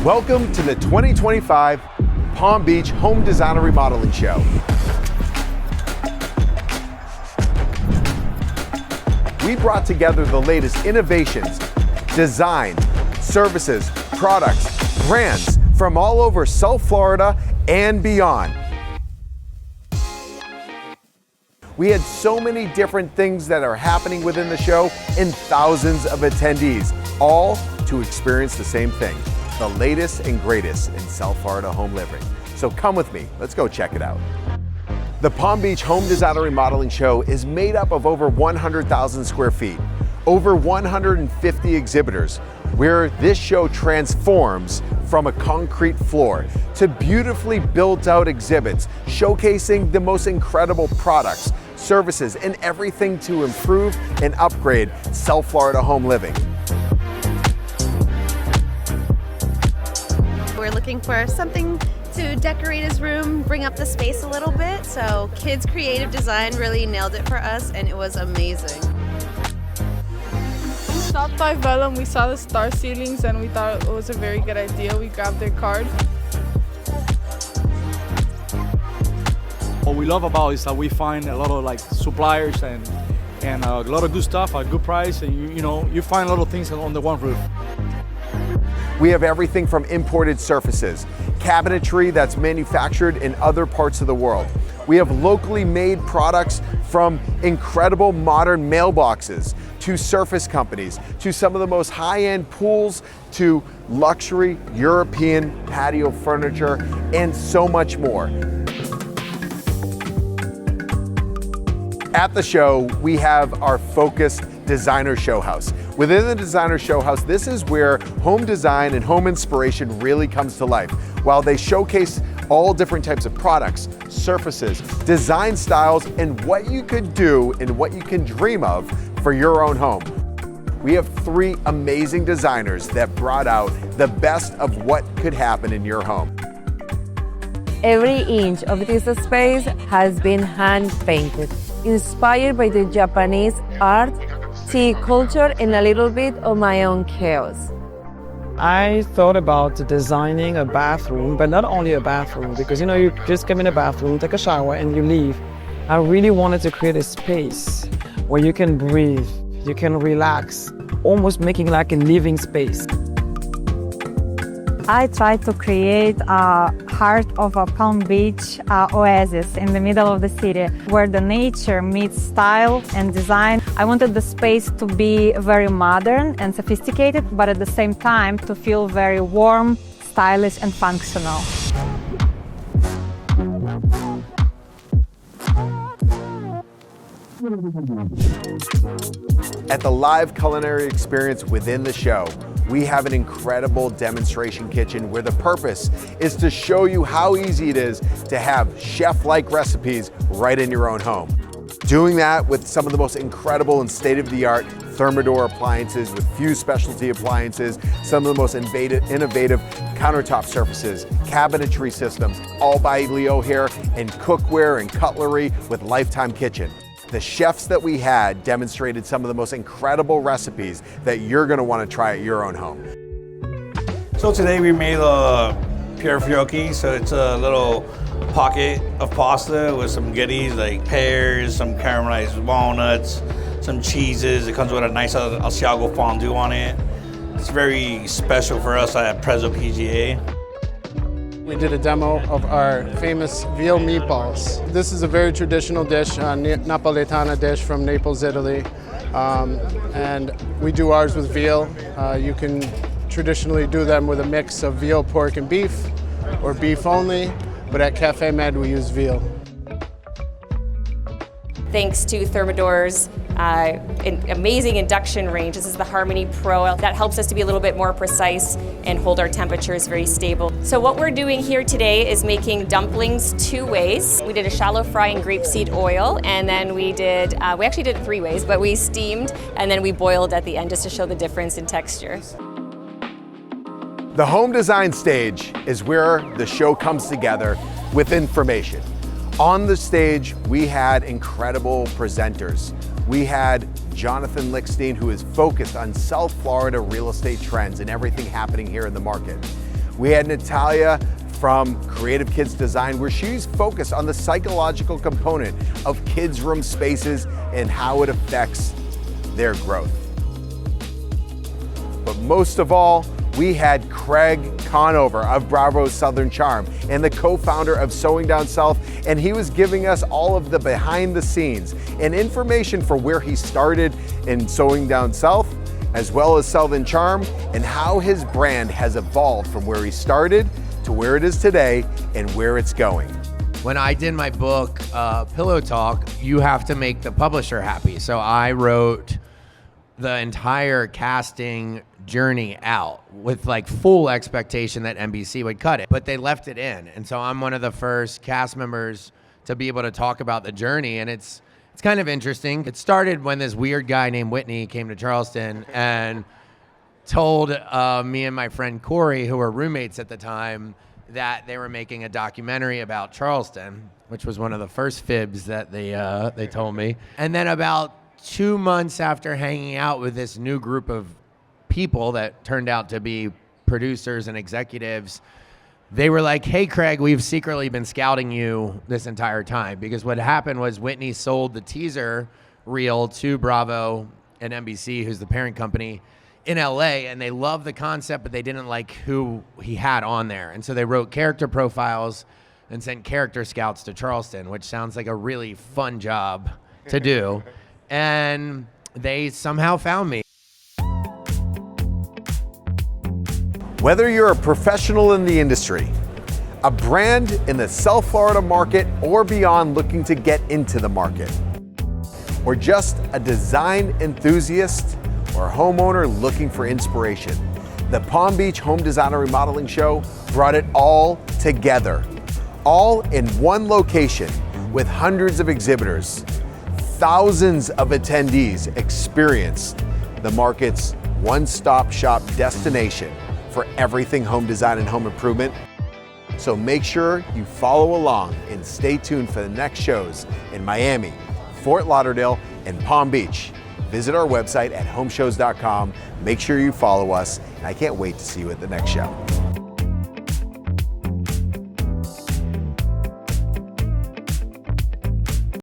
Welcome to the 2025 Palm Beach Home Design and Remodeling Show. We brought together the latest innovations, design, services, products, brands from all over South Florida and beyond. We had so many different things that are happening within the show and thousands of attendees, all to experience the same thing, the latest and greatest in South Florida home living. So come with me, let's go check it out. The Palm Beach Home Design and Remodeling Show is made up of over 100,000 square feet, over 150 exhibitors, where this show transforms from a concrete floor to beautifully built out exhibits, showcasing the most incredible products, services, and everything to improve and upgrade South Florida home living. We're looking for something to decorate his room, bring up the space a little bit. So kids' creative design really nailed it for us, and it was amazing. We stopped by Velum, we saw the star ceilings, and we thought it was a very good idea. We grabbed their card. What we love about is that we find a lot of suppliers and a lot of good stuff at a good price, and you find a lot of things on the one roof. We have everything from imported surfaces, cabinetry that's manufactured in other parts of the world. We have locally made products from incredible modern mailboxes to surface companies, to some of the most high-end pools, to luxury European patio furniture, and so much more. At the show, we have our focused designer show house. Within the designer show house, this is where home design and home inspiration really comes to life. While they showcase all different types of products, surfaces, design styles, and what you could do and what you can dream of for your own home. We have three amazing designers that brought out the best of what could happen in your home. Every inch of this space has been hand painted, inspired by the Japanese art, tea culture, and a little bit of my own chaos. I thought about designing a bathroom, but not only a bathroom, because you just come in a bathroom, take a shower, and you leave. I really wanted to create a space where you can breathe, you can relax, almost making like a living space. I tried to create a heart of a Palm Beach oasis in the middle of the city where the nature meets style and design. I wanted the space to be very modern and sophisticated, but at the same time to feel very warm, stylish, and functional. At the live culinary experience within the show, we have an incredible demonstration kitchen where the purpose is to show you how easy it is to have chef-like recipes right in your own home. Doing that with some of the most incredible and state-of-the-art Thermador appliances with few specialty appliances, some of the most innovative countertop surfaces, cabinetry systems, all by Leo here, and cookware and cutlery with Lifetime Kitchen. The chefs that we had demonstrated some of the most incredible recipes that you're going to want to try at your own home. So today we made a pure fiocchi, so it's a little pocket of pasta with some goodies like pears, some caramelized walnuts, some cheeses. It comes with a nice Asiago fondue on it. It's very special for us at Prezzo PGA. We did a demo of our famous veal meatballs. This is a very traditional dish, a Napoletana dish from Naples, Italy. And we do ours with veal. You can traditionally do them with a mix of veal, pork, and beef, or beef only, but at Cafe Med we use veal. Thanks to Thermador's amazing induction range. This is the Harmony Pro. That helps us to be a little bit more precise and hold our temperatures very stable. So what we're doing here today is making dumplings two ways. We did a shallow fry in grapeseed oil, and then we actually did it three ways, but we steamed and then we boiled at the end just to show the difference in texture. The home design stage is where the show comes together with information. On the stage, we had incredible presenters. We had Jonathan Lickstein, who is focused on South Florida real estate trends and everything happening here in the market. We had Natalia from Creative Kids Design, where she's focused on the psychological component of kids' room spaces and how it affects their growth. But most of all, we had Craig Conover of Bravo Southern Charm and the co-founder of Sewing Down South, and he was giving us all of the behind the scenes and information for where he started in Sewing Down South, as well as Southern Charm, and how his brand has evolved from where he started to where it is today and where it's going. When I did my book, Pillow Talk, you have to make the publisher happy. So I wrote the entire casting journey out with like full expectation that NBC would cut it, but they left it in. And so I'm one of the first cast members to be able to talk about the journey. And it's kind of interesting. It started when this weird guy named Whitney came to Charleston and told me and my friend Corey, who were roommates at the time, that they were making a documentary about Charleston, which was one of the first fibs that they told me. And then about 2 months after hanging out with this new group of people that turned out to be producers and executives, they were like, hey, Craig, we've secretly been scouting you this entire time. Because what happened was Whitney sold the teaser reel to Bravo and NBC, who's the parent company, in LA, and they loved the concept, but they didn't like who he had on there. And so they wrote character profiles and sent character scouts to Charleston, which sounds like a really fun job to do. And they somehow found me. Whether you're a professional in the industry, a brand in the South Florida market or beyond looking to get into the market, or just a design enthusiast or a homeowner looking for inspiration, the Palm Beach Home Design and Remodeling Show brought it all together, all in one location with hundreds of exhibitors. Thousands of attendees experienced the market's one-stop shop destination for everything home design and home improvement. So make sure you follow along and stay tuned for the next shows in Miami, Fort Lauderdale, and Palm Beach. Visit our website at homeshows.com. Make sure you follow us, and I can't wait to see you at the next show.